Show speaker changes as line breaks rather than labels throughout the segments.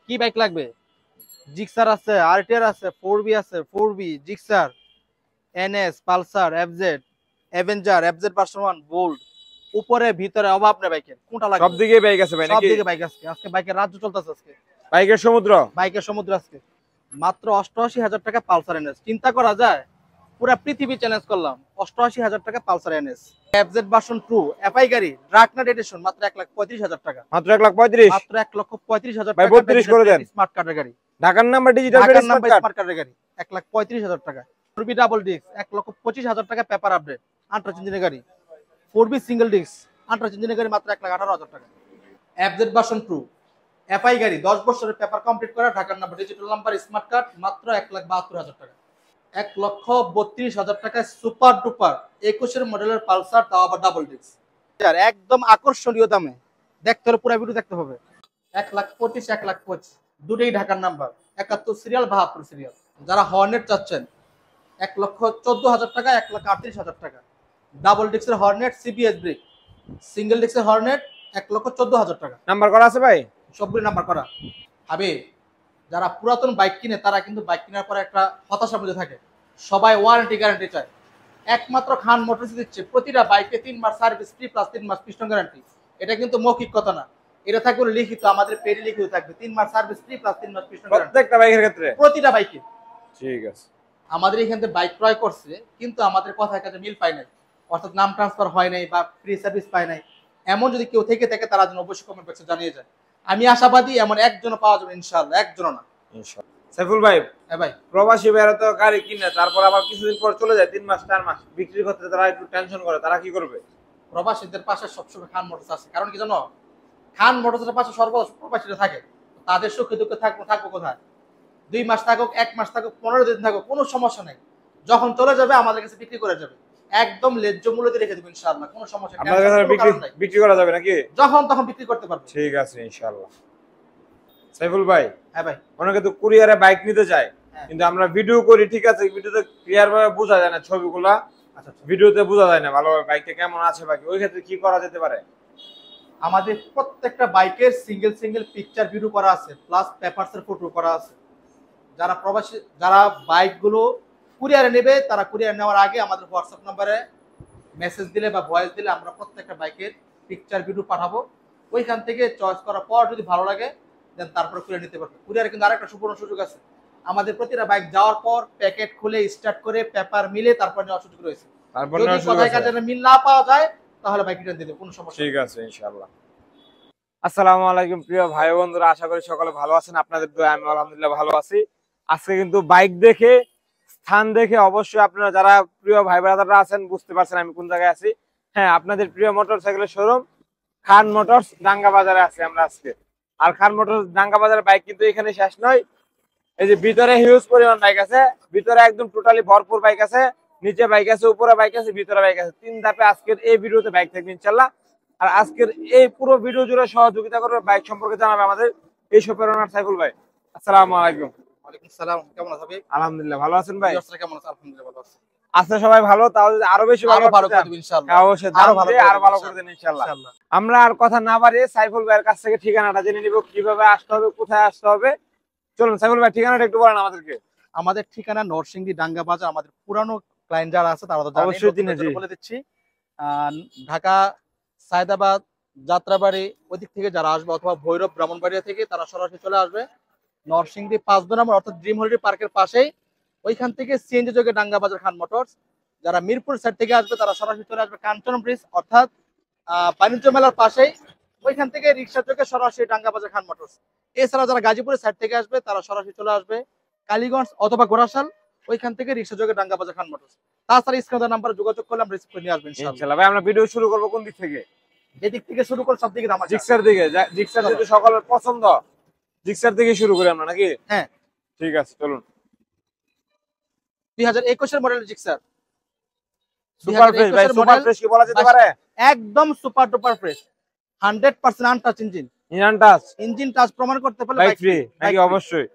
কি বাইক লাগবে? জিক্সার আছে, আরটিআর আছে, 4বি আছে, 4বি, Gixxer, NS, Pulsar, FZ, Avenger, FZ version 1, Bolt, উপরে ভিতরে অভাব নেই বাইকের। কোনটা
সব
লাগবে?
দিকে বাইক আছে ভাই
সব
নাকি?
দিকে বাইক আছে। আজকে বাইকের রাজ্য চলতেছে আজকে।
বাইকের সমুদ্র।
বাইকের সমুদ্র আজকে। মাত্র 88,000 টাকা পালসার এনএস। চিন্তা করা যায়? পুরা পৃথিবী চ্যালেঞ্জ করলাম। 88,000 টাকা Pulsar NS. FZ version 2 FI গাড়ি ড্রাগনার এডিশন মাত্র 1,35,000 টাকা।
মাত্র 1,35,000।
মাত্র 1,35,000
ভাই
টাকা।
32 করে দেন।
স্মার্ট কার্ডের গাড়ি।
ঢাকার নাম্বার ডিজিটাল
ঢাকার
স্মার্ট
নাম্বার
কার্ড।
স্মার্ট কার্ডের গাড়ি 1,35,000 টাকা। 4বি ডাবল ডিস্ক 1,25,000 টাকা পেপার আপডেট আন্ট্রাস ইঞ্জিনের গাড়ি। 4বি সিঙ্গেল ডিস্ক আন্ট্রাস ইঞ্জিনের গাড়ি মাত্র 1,18,000 টাকা। এফজেড ভার্সন 2 এফআই গাড়ি 10 বছরের পেপার কমপ্লিট করা ঢাকার number digital number smart card মাত্র 1,72,000 টাকা। 1,32,000 টাকায় সুপার ডুপার 21-এর মডেলের পালসার, তাও আবার ডাবল ডিস্ক। একদম আকর্ষণীয় দামে। দেখতে হলে পুরো ভিডিও দেখতে হবে। 1,25,000 1,25,000 দুটোই ঢাকার নাম্বার, 71 সিরিয়াল 72 সিরিয়াল। যারা হর্নেট চাচ্ছেন 1,14,000 টাকা, 1,38,000 টাকা। ডাবল ডিস্কের হর্নেট সিবিএস ব্রেক, সিঙ্গেল ডিস্কের হর্নেট 1,14,000 টাকা।
নাম্বার করা আছে ভাই?
সবগুলি নাম্বার করা হবে। যারা পুরাতন বাইক কিনে তারা কিন্তু বাইক কেনার পরে একটা হতাশার মধ্যে থাকে। সবাই ওয়ারেন্টি গ্যারান্টি চায়। একমাত্র খান মোটরস দিচ্ছে প্রতিটা বাইকে 3 মাস সার্ভিস ফ্রি প্লাস 3 মাস পিস্টন গ্যারান্টি। এটা কিন্তু মৌখিক কথা না, এটা থাকবে লিখিত, আমাদের পেডে লিখিত থাকবে 3 মাস সার্ভিস ফ্রি প্লাস 3 মাস পিস্টন গ্যারান্টি
প্রত্যেকটা বাইকের ক্ষেত্রে,
প্রতিটা বাইকে।
ঠিক আছে।
আমাদের এখান থেকে বাইক ক্রয় করছে কিন্তু আমাদের কথার কাছে মিল পায় নাই, অর্থাৎ নাম ট্রান্সফার হয় নাই বা ফ্রি সার্ভিস পায় নাই। এমন যদি কেউ থেকে থাকে তারা যেন অবশ্যই কমেন্ট বক্সে জানিয়ে যায়। আমি আশাবাদী এমন একজনও পাওয়া যাবে ইনশাআল্লাহ, একজনও না।
ইনশাআল্লাহ। সাইফুল ভাই,
হ্যাঁ ভাই,
প্রবাসী ভাইরা তো গাড়ি কিনে তারপর আবার কিছুদিন পর চলে যায়, 3 মাস 4 মাস বিক্রি করতে তারা একটু টেনশন করে, তারা কি করবে?
প্রবাসীদের পাশে সবসময় খান মোটরস আছে। কারণ কি জানো, খান মোটরসের পাশে সর্বদা প্রবাসীরা থাকে। তাদের সুখে দুঃখে থাকবো কোথায়? 2 মাস থাকুক, 1 মাস থাকুক, 15 দিন থাকুক, কোনো সমস্যা নেই। যখন চলে যাবে আমাদের কাছে বিক্রি করে যাবে, একদম ন্যায্য মূল্য দিয়ে রেখে দেবো ইনশাআল্লাহ, কোনো সমস্যা নেই।
আপনাদের কাছে বিক্রি করা যাবে নাকি?
যখন তখন বিক্রি করতে পারবে।
ঠিক আছে ইনশাআল্লাহ। সাইফুল ভাই,
হ্যাঁ ভাই,
অনেকে তো কুরিয়ারে বাইক নিতে চায়,
হ্যাঁ।
কিন্তু আমরা ভিডিও করি, ঠিক আছে, ভিডিওতে ক্লিয়ার ভাবে বোঝা যায় না, ছবিগুলা
আচ্ছা,
ভিডিওতে বোঝা যায় না ভালোভাবে বাইকটা কেমন আছে বাকি, ওই ক্ষেত্রে কি করা যেতে পারে?
আমাদের প্রত্যেকটা বাইকের সিঙ্গেল সিঙ্গেল পিকচার ভিডিও করা আছে, প্লাস পেপারসের ফটো করা আছে। যারা প্রবাসী, যারা বাইকগুলো কুরিয়ারে নেবে, তারা কুরিয়ার নেওয়ার আগে আমাদের হোয়াটসঅ্যাপ নাম্বারে মেসেজ দিলে বা ভয়েস দিলে আমরা প্রত্যেকটা বাইকের পিকচার ভিডিও পাঠাবো। ওইখান থেকে চয়েস করার পর যদি ভালো লাগে দেন তারপরে কুরিয়ার নিতে পারবে। কুরিয়ারে কিন্তু আরেকটা সুবর্ণ সুযোগ আছে, আমাদের প্রতিটা বাইক যাওয়ার পর প্যাকেট খুলে স্টার্ট করে পেপার মিলে তারপর নেওয়ার সুযোগ রয়েছে। যদি কথায় কাজে মিল না পাওয়া যায় তাহলে বাইক রিটার্ন দিতে কোনো সমস্যা নেই।
ঠিক আছে ইনশাআল্লাহ। আসসালামু আলাইকুম প্রিয় ভাই বন্ধুরা, আশা করি সকলে ভালো আছেন। আপনাদের দোয়ায় আমি আলহামদুলিল্লাহ ভালো আছি। আজকে কিন্তু বাইক দেখে, স্থান দেখে অবশ্যই আপনারা যারা প্রিয় ভাই ব্রাদাররা আছেন বুঝতে পারছেন আমি কোন জায়গায় আছি। হ্যাঁ, আপনাদের প্রিয় মোটরসাইকেলের শোরুম খান মোটরস ডাঙ্গা বাজারে আছি আমরা আজকে। আর খান মোটরস ডাঙ্গা বাজারের বাইক কিন্তু এখানে শেষ নয়। এই যে ভিতরে হিউজ পরিমাণ বাইক আছে, ভিতরে একদম টোটালি ভরপুর বাইক আছে, নিচে বাইক আছে, উপরে বাইক আছে, ভিতরে বাইক আছে। 3 ধাপে আজকের এই ভিডিওতে বাইক থাকবে ইনশাআল্লাহ। আর আজকের এই পুরো ভিডিও জুড়ে সহযোগিতা করবে, বাইক সম্পর্কে জানাবে আমাদের এই শপের ওনার সাইফুল ভাই। আসসালামু আলাইকুম।
ওয়ালাইকুম আসসালাম, কেমন আছেন ভাই?
আলহামদুলিল্লাহ ভালো আছেন ভাই?
কেমন আছেন? আলহামদুলিল্লাহ ভালো আছি।
আছে সবাই ভালো? তাও যদি আরো বেশি ভালো
ভালো করে দেব ইনশাআল্লাহ।
হ্যাঁ অবশ্যই, আরো ভালো করে দেন ইনশাআল্লাহ। আমরা আর কথা না বাড়িয়ে সাইফুল ভাইয়ের কাছ থেকে ঠিকানাটা জেনে নিব, কিভাবে আসতে হবে, কোথায় আসতে হবে। চলুন সাইফুল ভাই ঠিকানাটা একটু বলেন আমাদেরকে।
আমাদের ঠিকানা নরসিংদী ডাঙ্গা বাজার। আমাদের পুরানো ক্লায়েন্ট যারা আছে তারা তো
অবশ্যই চিনে, জি
বলে দিচ্ছি। ঢাকা সায়দাবাদ যাত্রাবাড়ি ওইদিক থেকে যারা আসবে অথবা ভৈরব ব্রাহ্মণবাড়িয়া থেকে তারা সরাসরি চলে আসবে নরসিংদী 5 নম্বর অর্থাৎ ড্রিম হলিডে পার্কের পাশেই। ওইখান থেকে সিএনজি যোগে ডাঙ্গা বাজার খান মোটরস। যারা মিরপুর সাইড থেকে আসবে তারা সরাসরি চলে আসবে কাঞ্চন ব্রিজ অর্থাৎ বাণিজ্য মেলার পাশেই। ওইখান থেকে রিক্সা যোগে সরাসরি ডাঙ্গা বাজার খান মোটরস। এছাড়া যারা গাজীপুরের সাইড থেকে আসবে তারা সরাসরি চলে আসবে কালীগঞ্জ অথবা গোরাশাল, ওইখান থেকে রিক্সা যোগে ডাঙ্গা বাজার খান মোটরস। তাছাড়া স্ক্রিনের নাম্বারে যোগাযোগ করলে আমরা রিসিভ করে নিয়ে আসবো
ইনশাআল্লাহ। ভাই আমরা ভিডিও শুরু করব কোন দিক থেকে?
যেদিক থেকে শুরু করে সব দিকে দাম আছে।
জিক্সার দিকে, জিক্সার যেহেতু সকলের পছন্দ, জিক্সার থেকে শুরু করি আমরা নাকি?
হ্যাঁ
ঠিক আছে চলুন।
2021 এর মডেল জিক্সার,
সুপার ফ্রেশ ভাই, সুপার ফ্রেশ কি বলা যেতে পারে?
একদম super duper fresh, 100% untouch engine. Engine touch প্রমাণ করতে পারলে
বাইক ফ্রি নাকি? অবশ্যই।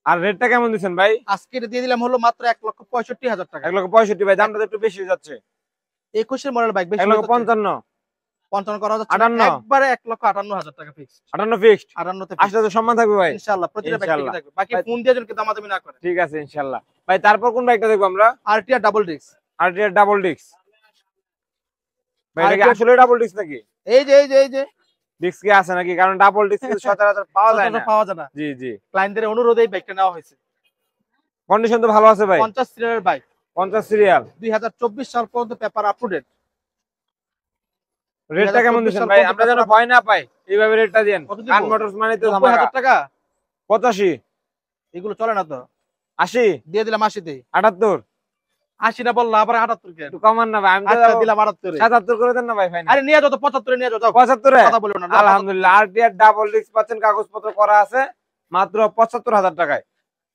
আর রেটটা কেমন দিবেন ভাই?
আজকে দিয়ে দিলাম হলো মাত্র 1,65,000 টাকা।
1,65,000 ভাই, দামটা একটু বেশি হয়ে যাচ্ছে।
21 এর মডেল বাইক বেশি
1,55,000
55 করা যাচ্ছে
58
একবারে 1,58,000 টাকা ফিক্স।
58 ফিক্সড।
58 তে
আসলে তো সম্মান থাকবে ভাই
ইনশাআল্লাহ প্রতিটা বাইক
ইনশাআল্লাহ।
থাকবে। বাকি
ভাই-
ফোন দিয়ে যদি দামাদামি না করে।
ঠিক আছে ইনশাআল্লাহ। ভাই তারপর কোন বাইকটা দেখবো আমরা?
RTR double disc.
RTR double disc. ভাই এটা কি
RTR
আসলে ডাবল ডিস্ক নাকি?
এই যে
ডিস্ক কি আছে নাকি? কারণ ডাবল ডিস্ক কিন্তু সচরাচর পাওয়া যায় না।
পাওয়া যায় না।
জি জি।
ক্লায়েন্টদের অনুরোধে এই বাইকটা নেওয়া হয়েছে।
কন্ডিশন তো ভালো আছে ভাই।
50 সিরিয়ালের বাইক।
50 সিরিয়াল।
2024 সাল পর্যন্ত পেপার আপ টু ডেট।
রেটটা কেমন দিচ্ছেন ভাই? আমরা যেন ভয় না পাই এইভাবে রেটটা দেন।
কত দিব?
খান মোটরস মানে তো
90,000 টাকা।
85
এগুলো চলে না তো।
80
দিয়ে দিলাম 80 তে।
78
80 না বললা আবার 78 কে।
একটু কমান না ভাই। আমি তো
আচ্ছা দিলাম 78 এ।
77 করে দেন না ভাই ফাইনাল।
আরে নিয়ে যাও তো 75 এ নিয়ে যাও।
75 এ
কথা বলবো না।
আলহামদুলিল্লাহ আরটিআর ডাবল ডিস্ক পাচ্ছেন, কাগজপত্র করা আছে মাত্র 75,000 টাকায়।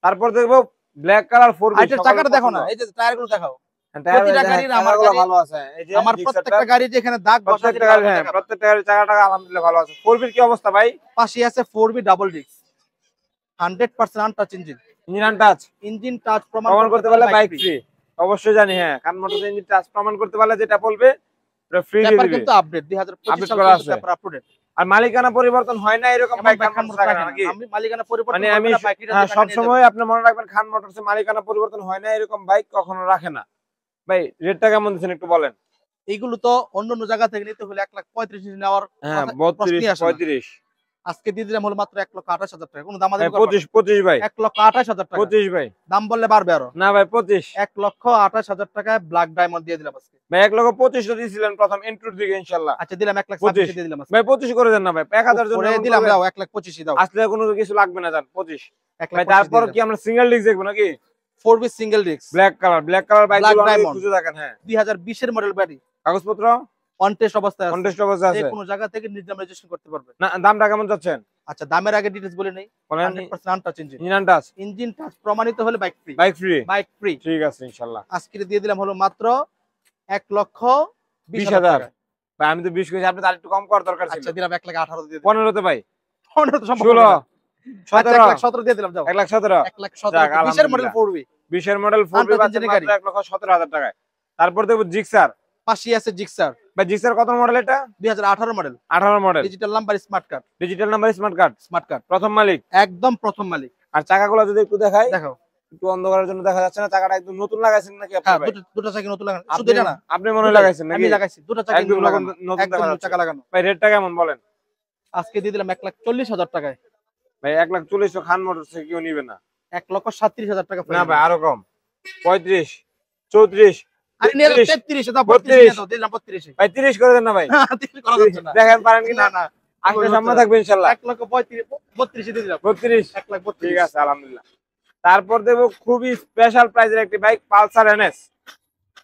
তারপর দেখবো ব্ল্যাক কালার 4B।
আইটার চাকাটা দেখো না। এই যে টায়ারগুলো দেখাও। প্রতিটা গাড়ির আমার
টায়ারগুলো
গাড়ি
ভালো আছে। এই যে
আমার প্রত্যেকটা গাড়ি যেখানে দাগ বসা
প্রত্যেকটা গাড়ি, হ্যাঁ প্রত্যেকটা গাড়ির চাকাটা আলহামদুলিল্লাহ ভালো আছে। 4B কি অবস্থা ভাই?
পাশে আছে 4B double disc 100% untouch engine.
Engine touch
engine touch
প্রমাণ
প্রমাণ
করতে পারলে বাইক ফ্রি। অবশ্যই জানি, হ্যাঁ কান মোটরস ইঞ্জিন টাচ প্রমাণ করতে পারলে যেটা বলবে এটা ফ্রি দিয়ে
পেপার
দিবে।
কিন্তু আপডেট 2025
Update
সাল
করা
পর্যন্ত
আছে।
Paper update.
আর মালিকানা পরিবর্তন হয় না এরকম বাইক খান মোটরস থাকে না নাকি?
আমি মালিকানা পরিবর্তন
মানে আমি
করব না, বাইকটা
হ্যাঁ সব সময় আপনি মনে রাখবেন খান মোটরসে মালিকানা পরিবর্তন হয় না এরকম বাইক কখনো রাখে না। ভাই রেটটা কেমন দিচ্ছেন একটু বলেন।
এইগুলো তো অন্য জায়গা থেকে নিতে হলে 1,35,000 নেওয়ার
হ্যাঁ
প্রশ্নই
32
আসে না।
35
আজকে দিয়ে দিলাম হলো মাত্র 1,28,000 টাকা। কোনো দামাদামি করব
25 ভাই
1,28,000 টাকা।
25 ভাই।
দাম বললে বাড়বে আরো।
না ভাই 25
1,28,000 টাকায় ব্ল্যাক ডায়মন্ড দিয়ে দিলাম আজকে।
ভাই 1,25,000 তো দিয়েছিলেন প্রথম ইন্ট্রোর দিকে ইনশাআল্লাহ।
আচ্ছা দিলাম 1,26,000
25
দিয়ে দিলাম আজকে।
ভাই 25 করে দেন না ভাই 1000 জন্য
করে দিলাম দাও 1,25,000 দাও।
আসলে কোনো কিছু লাগবে না জান 25 ভাই।
1,25,000
তারপর কি আমরা সিঙ্গেল ডিস্ক দেখবো নাকি?
4B single disc
black colour bike
Black
গুলো অনেক
Diamond।
খুঁজে দেখেন। হ্যাঁ
2020 এর মডেল গাড়ি।
কাগজপত্র
অন টেস্ট অবস্থায় আছে।
কন্টেস্ট অবস্থা
যে
আছে।
কোনো জায়গা থেকে নির্দাম রেজিস্ট্রেশন করতে পারবে।
না দামটা কেমন যাচ্ছেন?
আচ্ছা দামের আগে ডিটেইলস বলে নেই।
বলেন।
100% untouch engine.
Engine touch
engine touch প্রমাণিত হলে bike free.
Bike free.
Bike free.
ঠিক আছে ইনশাআল্লাহ।
আজকে দিয়ে দিলাম হলো মাত্র 1,20,000
20,000
টাকা।
ভাই আমি তো 20 কইছি, আপনি তার একটু কম করার দরকার ছিল।
আচ্ছা দিলাম 1,18,000 দিয়ে দিলাম।
15 তে ভাই
15 তো সম্ভব
16
না। আচ্ছা
17
1,17,000 দিয়ে দিলাম যাও।
1,17
1,17,000 20 এর মডেল 4B।
20 এর মডেল 4B
আনটাচ
বাচ্চা
ইঞ্জিনের
মাত্র
গাড়ি।
1,17,000 টাকায়। তারপর দেখব জিক্সার।
পাশে আছে জিক্সার
ভাই জিক্সার কত মডেল এটা?
2018 model.
18 model.
Digital number smart card.
Digital number smart card.
Smart card
প্রথম মালিক।
একদম প্রথম মালিক।
আর চাকাগুলো যদি একটু দেখাই,
দেখো
একটু অন্ধকারের জন্য দেখা যাচ্ছে না। চাকাটা একদম নতুন লাগাইছেন নাকি আপনি
হ্যাঁ
ভাই?
দুটো চাকা নতুন লাগানো। শুধু
আপনি
এটা না,
আপনি মনে হয় লাগাইছেন নাকি?
আমি লাগাইছি দুটো চাকা
একদম
নতুন লাগানো।
নতুন
একদম
দেখা
নতুন
যাচ্ছে।
চাকা লাগানো।
ভাই রেটটা কেমন বলেন?
আজকে দিয়ে দিলাম 1,40,000 টাকায়।
ভাই 1,40,000 খান মোটরস থেকে কেউ নিবে না।
1,37,000 টাকা
না ভাই আরো কম। 35 34
আরে নিয়ে যাও 33 দাও 32 নিয়ে যাও দিলাম 32
ভাই 30 করে দেন না ভাই।
30 করা যাচ্ছে না।
দেখেন পারেন কি
না
না?
না
আসলে সামনে থাকবে ইনশাআল্লাহ।
1,32 দিয়ে দিলাম।
32
1,32
ঠিক আছে আলহামদুলিল্লাহ। তারপর দেব খুবই স্পেশাল প্রাইজের একটি বাইক পালসার এনএস।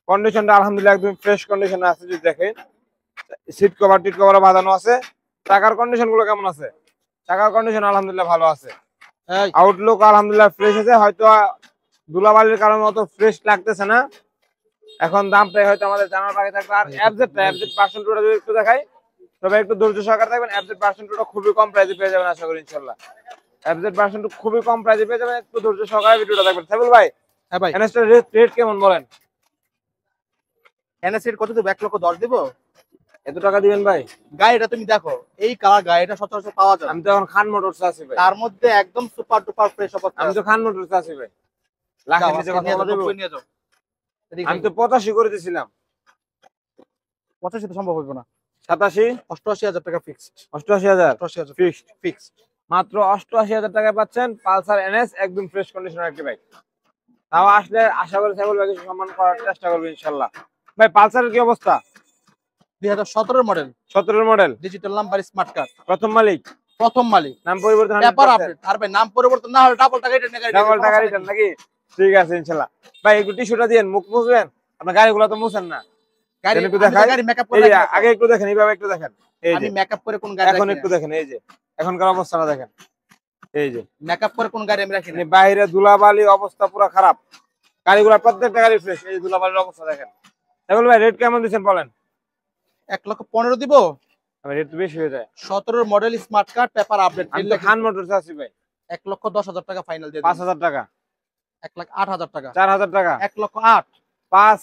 কন্ডিশনটা আলহামদুলিল্লাহ একদম ফ্রেশ কন্ডিশনে আছে। যদি দেখেন সিট কভার বাঁধানো আছে। চাকার কন্ডিশন গুলো কেমন আছে? চাকার কন্ডিশন আলহামদুলিল্লাহ ভালো আছে।
এই
আউটলুক আলহামদুলিল্লাহ ফ্রেশ আছে। হয়তো ধুলাবালির কারণে অত ফ্রেশ লাগতেছে না। এখন দামটাই হয়তো আমাদের জানার বাকি থাকবে। আর এফজেড ভার্সন 2টা যদি একটু দেখাই, তবে একটু ধৈর্য সহকারে থাকবেন। এফজেড ভার্সন 2টা খুবই কম প্রাইসে পেয়ে যাবেন আশা করি ইনশাআল্লাহ। এফজেড ভার্সন 2 খুবই কম প্রাইসে পেয়ে যাবেন। একটু ধৈর্য সহকারে ভিডিওটা দেখবেন। সাইফুল ভাই
হ্যাঁ ভাই
এনএসটার রেট কেমন বলেন?
এনএস এর কত দেব? 1,10,000 দেব।
এত টাকা দিবেন ভাই?
গাড়িটা তুমি দেখো, এই কালার গাড়িটা সচরাচর পাওয়া যায় না।
আমি তো এখন খান মোটরস আছি ভাই।
তার মধ্যে একদম সুপার ডুপার ফ্রেশ অবস্থা।
আমি তো খান মোটরস আছি ভাই। লাখের নিচে কথা বলা যাবে?
নিয়ে যাও।
আমি তো 85 করে দিছিলাম।
85 তো সম্ভব হবে না।
87
88,000 টাকা ফিক্সড।
88,000
88,000
ফিক্সড।
ফিক্সড।
মাত্র 88,000 টাকায় পাচ্ছেন পালসার এনএস একদম ফ্রেশ কন্ডিশনের একটি বাইক। তাও আসলে আশা করি সাইফুল ভাই কিছু সম্মান করার চেষ্টা করবে ইনশাআল্লাহ। ভাই পালসারের কি অবস্থা?
2017 model
17 model.
Digital number smart card.
প্রথম মালিক।
প্রথম মালিক।
নাম পরিবর্তন
পেপার আপডেট। আর ভাই নাম পরিবর্তন না হলে ডাবল টাকা রিটার্ন গাড়ি।
ডাবল টাকা রিটার্ন নাকি? ঠিক আছে ইনশাআল্লাহ। ভাই একটু টিস্যুটা দেন, মুখ মুছবেন। আপনার গাড়িগুলো তো মুছেন না।
গাড়ি
একটু দেখাই।
গাড়ি মেকআপ
এই
করে
যে আগে একটু দেখেন, এইভাবে একটু দেখেন। এই
আমি
যে
মেকআপ করে কোন গাড়ি
এখন
রাখি
একটু
না।
দেখেন, এই যে এখনকার অবস্থাটা দেখেন। এই যে
মেকআপ করে কোন গাড়ি আমি রাখি না।
বাইরে ধুলাবালি অবস্থা পুরো খারাপ। গাড়িগুলো প্রত্যেকটা গাড়ি ফ্রেশ। এই ধুলাবালির অবস্থা দেখেন। তাহলে ভাই রেট কেমন দিচ্ছেন বলেন?
1,15,000 দিব।
আমি রেট তো বেশি হয়ে যায়।
17 model smart card paper update.
আমি তো খান মোটরস আছি ভাই।
1,10,000 টাকা ফাইনাল দিয়ে দিন।
5,000 টাকা
1,08,000 টাকা।
4,000 টাকা
1,08,000
5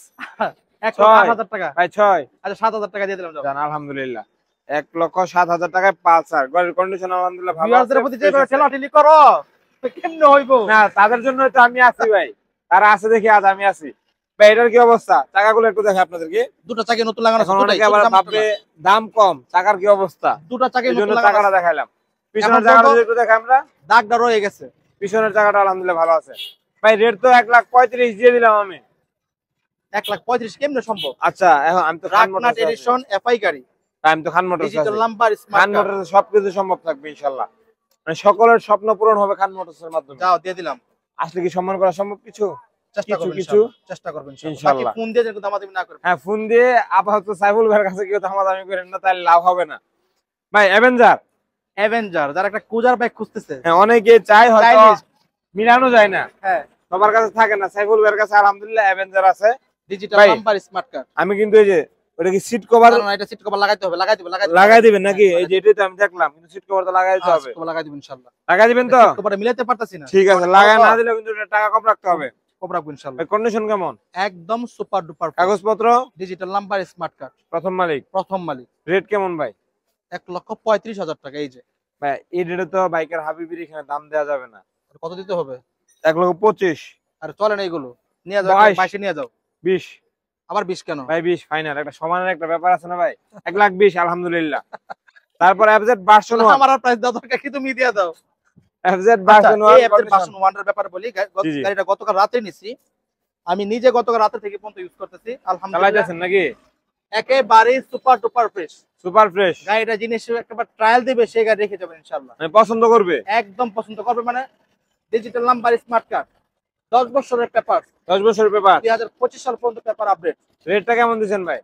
1,08,000 টাকা।
ভাই 6
আচ্ছা 7,000 টাকা দিয়ে দিলাম যাও।
জান আলহামদুলিল্লাহ। 1,07,000 টাকায় পালসার। গাড়ির কন্ডিশন আলহামদুলিল্লাহ ভালো আছে।
ভিউয়ারদের প্রতি যে করে ঠেলাঠেলি করো কেমনে হইবো?
না, তাদের জন্য তো আমি আছি ভাই, তারা আছে দেখি আজ আমি আছি ভাই। এটার কি অবস্থা? চাকাগুলো একটু দেখে আপনাদেরকে।
দুটো চাকা নতুন লাগানো আছে,
এখন
দুটাই,
অনেকে আবার ভাববে দাম কম, চাকার কি অবস্থা,
দুটো চাকা
এই জন্য
নতুন লাগানো
চাকাটা
আছে।
দেখাইলাম। পিছনের
এখন
চাকাটা
বলবো-
যদি একটু দেখে আমরা,
দাগটা রয়ে গেছে।
পিছনের চাকাটা আলহামদুলিল্লাহ ভালো আছে ভাই। রেট তো 1,35,000 দিয়ে দিলাম আমি।
1,35,000 কেমনে সম্ভব?
আচ্ছা, এখন আমি তো খান
রাকনাট
মোটরস
এডিশন এফআই গাড়ি,
আমি তো খান মোটরস
ডিজিটাল
আছি।
নাম্বার,
খান
স্মার্ট কার্ড।
মোটরস সবকিছু সম্ভব থাকবে ইনশাআল্লাহ। মানে সকলের স্বপ্ন পূরণ হবে খান মোটরসের মাধ্যমে।
যাও দিয়ে দিলাম।
আসলে কি সম্মান করা সম্ভব? কিছু
চেষ্টা করবেন,
কিছু
চেষ্টা করবেন
ইনশাআল্লাহ।
ফোন দিয়ে যেন দামাদামি না করবেন।
হ্যাঁ, ফোন দিয়ে আপাতত সাইফুল ভাইয়ের কাছে কেউ দামাদামি করেন না, তাহলে লাভ হবে না ভাই। অ্যাভেঞ্জার,
অ্যাভেঞ্জার যারা একটা কুজার বাইক খুঁজতেছে,
হ্যাঁ অনেকে চায়, হয়তো
Stylish।
মিলানো যায় না,
হ্যাঁ,
সবার কাছে থাকে না। সাইফুল ভাইয়ের কাছে আলহামদুলিল্লাহ অ্যাভেঞ্জার আছে।
ডিজিটাল
ভাই,
নাম্বার, স্মার্ট কার্ড।
আমি কিন্তু এই যে ওটা কি সিট কভার
না, এটা সিট কভার লাগাইতে হবে,
লাগাই দিবেন নাকি? এই যে এটাই তো আমি দেখলাম, কিন্তু সিট কভার তো লাগাই দিতে হবে।
সিট কভার লাগাই দিবেন ইনশাআল্লাহ।
লাগাই দিবেন তো?
সিট কভারে মিলাতে পারতাছি না।
ঠিক আছে, লাগাই না দিলে কিন্তু এটা টাকা কম রাখতে হবে।
কভার রাখবো ইনশাআল্লাহ।
কন্ডিশন কেমন?
একদম সুপার ডুপার।
কাগজপত্র
ডিজিটাল নাম্বার, স্মার্ট কার্ড,
প্রথম মালিক।
প্রথম মালিক।
রেট কেমন ভাই?
1,35,000 টাকা। এই যে
ভাই এই রেটে তো বাইকের হাবিবির এখানে দাম দেওয়া যাবে না।
কত দিতে হবে?
1,25,000।
আর চলে না এগুলো, নিয়ে যাও,
22
22 নিয়ে যাও।
20
আবার 20 কেন?
ভাই 20 ফাইনাল। একটা সমানের একটা ব্যাপার আছে না ভাই? 1,20,000 আলহামদুলিল্লাহ। তারপর এফজেড ভার্সন 1,
আমার প্রাইস দাও দরকার কি, তুমি দিয়ে দাও।
এফজেড
আচ্ছা,
ভার্সন
এই
1
অ্যাপের ভার্সন 1 এর ব্যাপারে বলি।
জি, জি।
গাড়িটা গতকাল রাতে নিছি আমি, নিজে গতকাল রাতে থেকে পর্যন্ত ইউজ করতেছি আলহামদুলিল্লাহ।
চালাইতেছেন নাকি?
একেবারে super duper fresh.
Super fresh.
গাড়িটা জিনিস একবার ট্রায়াল দিবে, সেই গাড়ি রেখে যাবেন ইনশাআল্লাহ।
মানে পছন্দ করবে,
একদম পছন্দ করবে। মানে ডিজিটাল নাম্বার, স্মার্ট কার্ড, 10 বছরের পেপার,
10 বছরের পেপার।
2025 সাল পর্যন্ত পেপার আপডেট।
রেটটা কেমন দিচ্ছেন ভাই?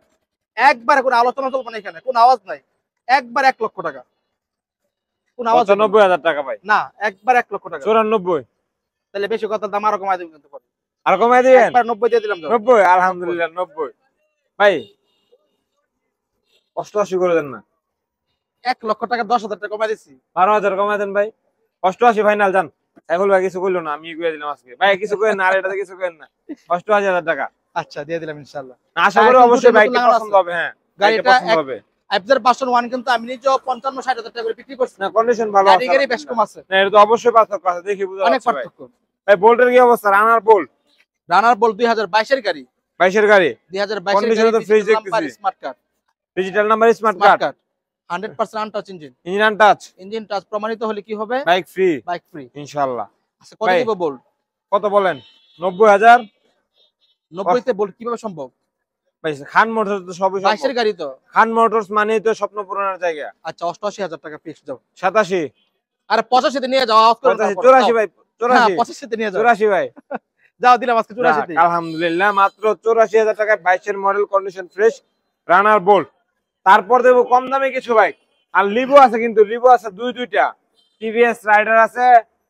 একবারে কোনো আলোচনা চলবে না, এখানে কোনো আওয়াজ নাই। একবার 1 লক্ষ টাকা, কোনো আওয়াজ হবে না।
95,000 টাকা ভাই।
না, একবার 1 লক্ষ টাকা।
94।
তাহলে বেশি কথা, দাম আরো কমাই দেবেন কিন্তু পরে।
আর কমাই দিবেন?
একবার 90 দিয়ে দিলাম।
90 আলহামদুলিল্লাহ 90 ভাই। 88 করে দেন না?
1 লক্ষ টাকা 10,000 টাকা কমাই দিচ্ছি।
12,000 কমাই দেন ভাই। 88 ফাইনাল জান। সাইফুল ভাই কিছু কইলো না, আমি কইয়া দিলাম আজকে ভাই। কিছু কইেন না, আর এটাতে কিছু কইেন না। 88,000 টাকা
আচ্ছা, দিয়ে দিলাম ইনশাআল্লাহ।
আশা করি
এখন
অবশ্যই
দুটো
বাইকটা
নতুন
পছন্দ
লাগানো
হবে। হ্যাঁ,
গাড়িটা
গাড়িটা পছন্দ হবে।
অ্যাপজের ভার্সন 1 কিন্তু আমি নিজেও 55-60 হাজার টাকা করে বিক্রি করছি।
না, কন্ডিশন ভালো আছে।
গাড়ি বেশ কম আছে,
না, এটা তো অবশ্যই পার্থক্য আছে, দেখি বুঝা
অনেক
যাচ্ছে ভাই।
পার্থক্য।
ভাই বোল্টের কি অবস্থা? রানার বোল্ট
রানার বল 2022 এর গাড়ি,
22 এর গাড়ি।
2022 এর
Condition
গাড়ি,
তো fresh
ডিজিটাল নাম্বার,
দেখতেছি।
Smart card,
digital number, smart
smart
card,
card, 100% untouch engine.
Engine untouch,
engine touch প্রমাণিত হলে কি হবে?
বাইক ফ্রি
বাইক ফ্রি
ইনশাআল্লাহ।
আচ্ছা, কত
ভাই,
দিব বল?
কত বলেন? 90,000।
90 তে বল কিভাবে সম্ভব?
ভাই খান মোটরস তো সবই
22 এর
সম্ভব।
গাড়ি তো।
খান মোটরস মানেই তো স্বপ্ন পূরণের জায়গা।
আচ্ছা, 88,000 টাকা ফিক্স দাও।
87,
আরে 85 তে নিয়ে যাও, আওয়াজ করে
85, 84 ভাই, 84,
85 তে নিয়ে যাও।
84 ভাই।
যাও, দিলাম আজকে 84 তে।
যাক, আলহামদুলিল্লাহ মাত্র 84,000 টাকায় 22 এর মডেল, কন্ডিশন ফ্রেশ, রানার বোল্ট। তারপর দেবো কম দামে কিছু বাইক। আর লিভো আছে, কিন্তু লিভো আছে দুইটা, টিভিএস রাইডার আছে,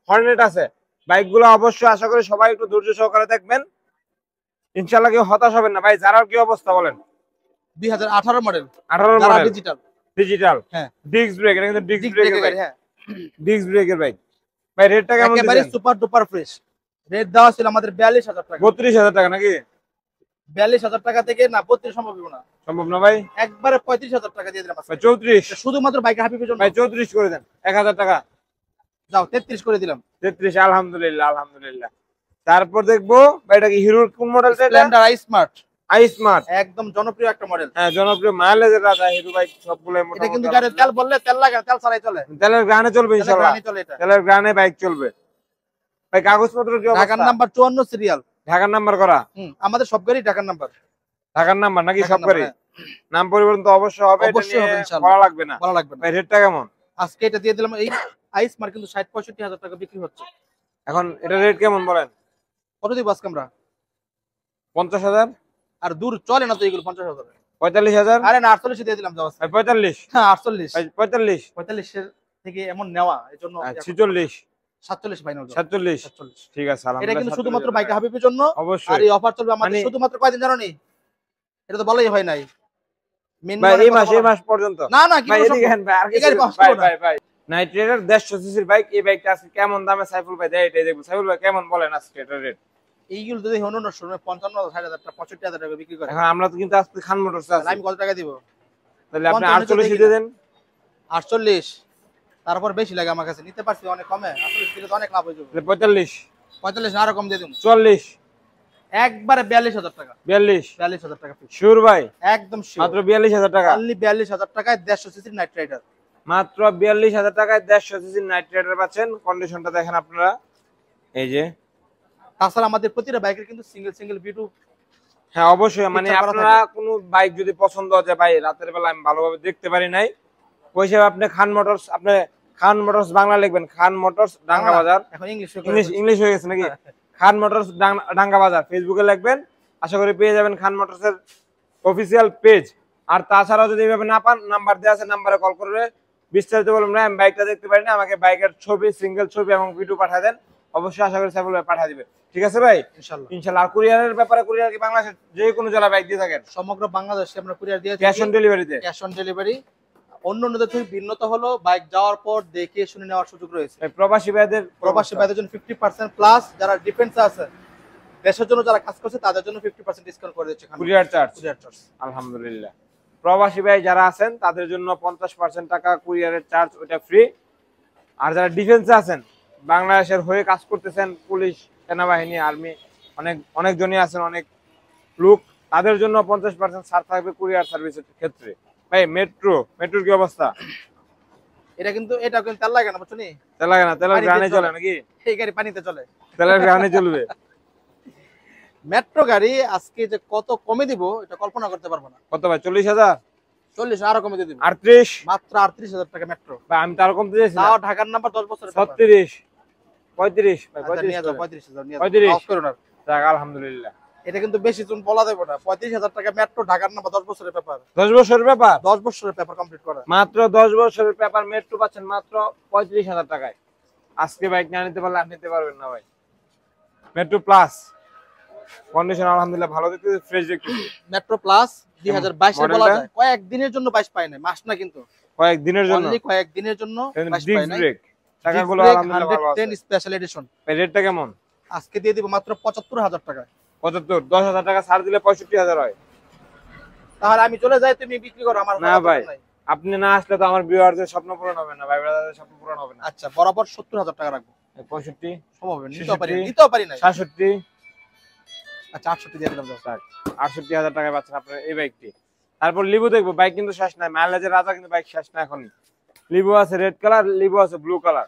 হর্নেট আছে। বাইকগুলো অবশ্যই আশা করি সবাই একটু ধৈর্য সহকারে দেখবেন, ইনশাআল্লাহ কেউ হতাশ হবেন না ভাই। যারার কি অবস্থা বলেন?
2018 মডেল,
18
যারা
মডেল,
ডিজিটাল।
ডিজিটাল,
হ্যাঁ,
ডিস্ক ব্রেক। এটা কিন্তু ডিস্ক
ডিস্ক
ব্রেকের
ব্রেকের
বাইক,
গাড়ি। হ্যাঁ,
ডিস্ক ব্রেকের বাইক। ভাই রেটটা কেমন
একেবারে
দিবেন?
Super duper fresh. রেট দেওয়া ছিল আমাদের 42,000 টাকা।
32,000 টাকা নাকি?
42,000 টাকা থেকে না, 32 সম্ভব হবে না।
সম্ভব না ভাই?
একবারে 35,000 টাকা দিয়ে দিলাম আজকে।
ভাই 34,
শুধুমাত্র বাইক হাবিবের জন্য।
ভাই 34 করে দেন, 1,000 টাকা।
যাও, 33 করে দিলাম।
33 আলহামদুলিল্লাহ, আলহামদুলিল্লাহ। তারপর দেখবো ভাই এটা কি হিরোর কোন মডেলটা? এটা
Splendor I smart,
I smart.
একদম জনপ্রিয় একটা মডেল।
হ্যাঁ, জনপ্রিয় মাইলেজের রাজা হিরো বাইক সবগুলো
এটা
মোটামুটি।
কিন্তু গাড়ির তেল বললে তেল লাগে না, তেল ছাড়াই চলে।
তেলের গ্রানে চলবে
তেলের
ইনশাআল্লাহ।
গ্রানে চলে এটা।
তেলের গ্রানে বাইক চলবে ভাই। কাগজপত্র কি অবস্থা?
ঢাকার নাম্বার 54 সিরিয়াল।
ঢাকার নাম্বার করা?
আমাদের সব গাড়ি ঢাকার নাম্বার।
ঢাকার নাম্বার নাকি সব গাড়ি? নাম পরিবর্তন তো অবশ্যই হবে, এটা
অবশ্যই হবে
নিয়ে
ইনশাআল্লাহ।
বলা লাগবে না।
বলা লাগবে না।
ভাই রেটটা কেমন?
আজকে এটা দিয়ে দিলাম। এই আই স্মার্ট কিন্তু 60-65,000 টাকা বিক্রি হচ্ছে।
এখন এটা রেট কেমন বলেন?
কত দিব আজকে আমরা?
50,000,
আর দূর চলে না তো এগুলো 50,000।
45,000,
আরে না, 48 দিয়ে দিলাম। যাও আজকে।
ভাই 45,
হ্যাঁ, 48।
ভাই 45,
45 এর থেকে এমন নেওয়া, এজন্য
46,
47 ফাইনাল।
47,
47।
ঠিক আছে
এটা
আলহামদুলিল্লাহ।
কিন্তু শুধুমাত্র বাইক হাবিবের জন্য। আর
অবশ্যই
এই অফার চলবে আমাদের
মানে-
শুধুমাত্র কয়দিন জানো নি? এটা তো বলাই হয় নাই।
ভাই এই মাস পর্যন্ত।
না না, কি
ভাই
বলছো?
এদিকে হেন ভাই, আর
এই গাড়ি পাওয়া
ভাই
যাবে না।
ভাই ভাই নাইট রাইডার 150 সিসির বাইক। এই বাইকটা আছে কেমন দামে সাইফুল ভাই দেয়, এটাই দেখবো। সাইফুল ভাই কেমন বলেন আজকে এটা রেট?
এইগুলো যদি অন্য শোরুমে 55,000 টাকা 65,000 টাকা বিক্রি করে,
এখন আমরা তো কিন্তু আজকে খান মোটরস
তাহলে
আছে,
আমি কত টাকা দিব?
তাহলে আপনি
50
48
দেখি
দিয়ে
না।
দেন।
48, তারপর বেশি লাগে আমার কাছে, নিতে পারছি অনেক কমে, 48 দিলে তো অনেক লাভ হয়ে যাবে।
45,
45 না, আরো কম দিয়ে দেবো,
40,
একবারে 42,000 টাকা।
42,
42,000 টাকা ফিক্স,
শিওর ভাই?
একদম শিওর,
মাত্র 42,000 টাকা,
অনলি 42,000 টাকায় 150 সিসি নাইট রাইডার।
মাত্র 42,000 টাকায় 150 সিসি নাইট রাইডার পাচ্ছেন। কন্ডিশনটা দেখেন আপনারা, এই যে।
তাছাড়া আমাদের প্রতিটা বাইকের কিন্তু সিঙ্গেল সিঙ্গেল ভিউ।
হ্যাঁ অবশ্যই, মানে
Picture করা
আপনারা কোনো বাইক যদি পছন্দ হয় যে ভাই রাতের বেলা আমি ভালোভাবে দেখতে পারি নাই, ওই হিসেবে আপনি খান মোটরস, আপনি খান মোটরস বাংলা লিখবেন, খান মোটরস ডাঙ্গা বাজার,
এখন ইংলিশ
ইংলিশ হয়ে গেছে নাকি, খান মোটরস ডাঙ্গা বাজার ফেসবুকে লিখবেন, আশা করি পেয়ে যাবেন খান মোটরসের অফিসিয়াল পেজ। আর তাছাড়াও যদি এইভাবে না পান, নাম্বার দেওয়া আছে, নাম্বারে কল করে বিস্তারিত বলবেন না আমি বাইকটা দেখতে পারি না, আমাকে বাইকের ছবি, সিঙ্গেল ছবি এবং ভিডিও পাঠিয়ে দেন, অবশ্যই আশা করি সাইফুল ভাই পাঠিয়ে দিবে। ঠিক আছে ভাই?
ইনশাআল্লাহ।
ইনশাআল্লাহ। আর কুরিয়ারের ব্যাপারে, কুরিয়ার কি বাংলাদেশের যে কোনো জেলায় বাইক দিয়ে থাকেন?
সমগ্র বাংলাদেশে আমরা কুরিয়ার দিয়ে
ক্যাশ অন ডেলিভারিতে?
Cash on delivery. অন্য অন্যদের থেকে ভিন্নতা হলো বাইক যাওয়ার পর দেখে শুনে নেওয়ার সুযোগ রয়েছে।
প্রবাসী ভাইদের
জন্য 50% প্লাস, যারা ডিফেন্সে আছে, দেশের জন্য যারা কাজ করছে, তাদের জন্য 50% ডিসকাউন্ট করে দিচ্ছে
কুরিয়ার চার্জ।
কুরিয়ার চার্জ,
আলহামদুলিল্লাহ। প্রবাসী ভাই যারা আছেন তাদের জন্য 50% টাকা কুরিয়ারের চার্জ, ওটা ফ্রি। আর যারা ডিফেন্সে আছেন, বাংলাদেশের হয়ে কাজ করতেছেন, পুলিশ, সেনাবাহিনী, আর্মি, অনেক জনই আছেন, অনেক লোক, তাদের জন্য 50% ছাড় থাকবে কুরিয়ার সার্ভিসের ক্ষেত্রে। ভাই মেট্রোর কি অবস্থা?
এটা কিন্তু তেল লাগে না, বুঝছো নি?
তেল লাগে না? তেলের
পানিতে
গ্রানে
চলে।
চলে নাকি?
এই গাড়ি পানিতে চলে,
তেলের গ্রানে চলবে।
মেট্রো গাড়ি আজকে যে কত কমে দিব এটা কল্পনা করতে পারবো না।
কত ভাই? 40,000?
40, আরো কমে দিয়ে দিব,
38?
মাত্র 38,000 টাকা মেট্রো।
ভাই আমি তো আরো কমতে চাইছি না।
তাও ঢাকার নাম্বার 10 বছরের পেপার।
36, 35 ভাই,
আচ্ছা,
35
নিয়ে যাও,
করে।
35,000 নিয়ে
35?
যাও, অফ করো না।
যাক আলহামদুলিল্লাহ।
এটা কিন্তু বেশি তুমি বলা দেবো না, 35,000 টাকা মেট্রো, ঢাকার নাম্বার, 10 বছরের পেপার।
10 বছরের ব্যাপার?
10 বছরের পেপার কমপ্লিট করা,
মাত্র 10 বছরের পেপার মেট্রো পাচ্ছেন মাত্র 35,000 টাকায়। আজকে বাইক না নিতে পারলে আপনি নিতে পারবেন না ভাই। মেট্রো প্লাস কন্ডিশন আলহামদুলিল্লাহ ভালো, দেখতেছি ফ্রেশ, দেখতেছি।
মেট্রো প্লাস 2022 এর বলা
মডেলটা?
যায়, কয়েকদিনের জন্য 22 পাই না, মাস না কিন্তু,
কয়েকদিনের জন্য
অনলি কয়েকদিনের জন্য 22 পাই
ডিস্ক
না।
ব্রেক টাকাগুলো আলহামদুলিল্লাহ ভালো আছে।
110 স্পেশাল এডিশন,
ভাই রেটটা কেমন?
আজকে দিয়ে দিব মাত্র 75,000 টাকা।
75? 10,000 টাকা ছাড় দিলে 65,000 হয়।
তাহলে আমি চলে যাই, তুমি বিক্রি করো, আমার
না
কোনো
ভাই,
দরকার নাই।
আপনি না আসলে তো আমার ভিউয়ারদের স্বপ্ন পূরণ হবে না, ভাই ব্রাদারদের স্বপ্ন পূরণ হবে না।
আচ্ছা, বরাবর 70,000 টাকা রাখবো।
65,
সম্ভব হবে,
66,
নিতেও পারি না।
67,
আচ্ছা, 68 দিয়ে দিলাম, যাও।
68,000 টাকায় পাচ্ছেন আপনার এই বাইকটি। তারপর লিবু দেখবো, বাইক কিন্তু শেষ নাই, মাইলেজের রাজা কিন্তু বাইক শেষ না এখন। লিবু আছে রেড কালার, লিবু আছে ব্লু কালার।